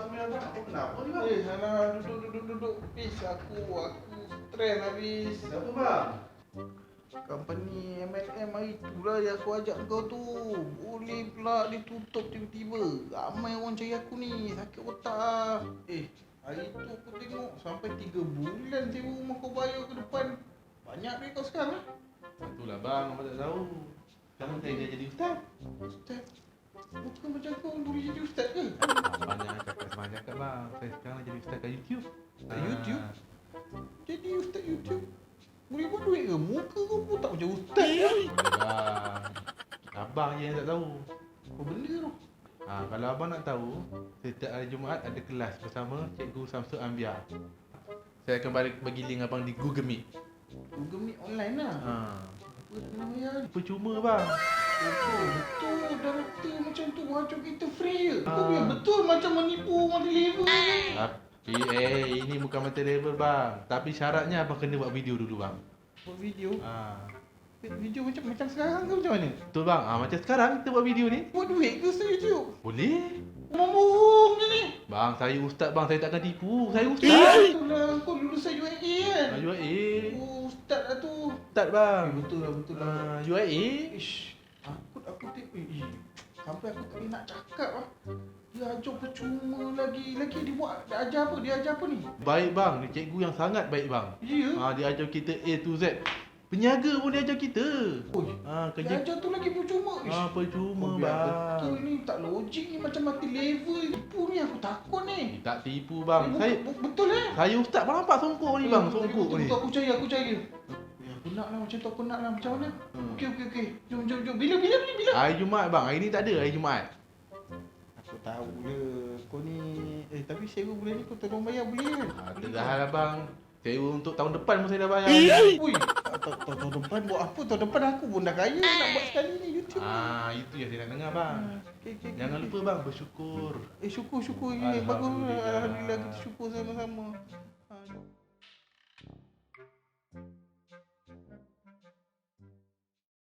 sebenarnya bang. Kenapa ni bang? Salah duduk. Peace aku stres habis. Kenapa bang? Company MLM hari tu lah yang aku ajak kau tu. Boleh pula ditutup tiba-tiba. Ramai orang cari aku ni. Sakit otak. Hari tu aku tengok sampai 3 bulan sewa rumah kau bayar ke depan. Banyak duit kau sekarang lah. Itulah bang, abang tak tahu. Sekarang saya dah jadi ustaz. Ustaz, bukan macam kau boleh jadi ustaz ke? Abang cakap bang. Saya sekarang dah jadi ustaz kat YouTube. Kat YouTube? Jadi ustaz YouTube boleh buat duit ke? Muka kau pun tak macam ustaz ya? Boleh bang. Abang je yang tak tahu. Apa benda tu? Kalau abang nak tahu, setiap hari Jumaat ada kelas bersama Cikgu Samsul Ambia. Saya akan bagi link abang di Google Meet. Google Meet online lah. Apa nama ya? Percuma bang. Betul, director macam tu macam kita free je. Kau biar betul macam menipu orang deliver ni. Tapi ini bukan mata label bang. Tapi syaratnya abang kena buat video dulu bang. Buat video? Video macam sekarang ke macam mana? Betul bang. Macam sekarang kita buat video ni. Buat duit ke ustaz YouTube? Boleh. Bohong je ni. Bang, saya ustaz bang. Saya takkan tipu. Saya ustaz. Betul lah, kau lulusan UIA kan? UIA. Oh, ustaz lah tu. Ustaz bang. Betul lah. UIA. Ish, aku tengok. Sampai aku tak nak cakap lah. Dia ajar percuma lagi. Dia buat, dia ajar apa ni? Baik bang. Dia cikgu yang sangat baik bang. Ya? Dia ajar kita A to Z. Peniaga pun dia ajar kita. Dia Kerja ajar tu lagi percuma. percuma biar bang. betul ni, tak logik ni, macam mati level. Tipu ni, aku takut ni. Tak tipu bang. Betul Saya ustaz bang, nampak songkok ni bang, songkok ni. Betul, aku cari. Aku nak lah macam tu, aku nak lah. Macam mana? Okey. Jom. Bila? Hari Jumaat bang. Hari ni tak ada, hari Jumaat. Aku tahu lah. Kau ni, tapi sewa bulan ni kau tolong bayar boleh kan? Dah lah bang. Sewa untuk tahun depan pun saya dah bayar. Ui, tahun depan buat apa? Tahun depan aku pun dah kaya nak buat sekali ni YouTube ni. Itu yang saya nak dengar bang. Okay. Jangan lupa bang, bersyukur. Syukur. Bagus. Alhamdulillah kita syukur sama-sama.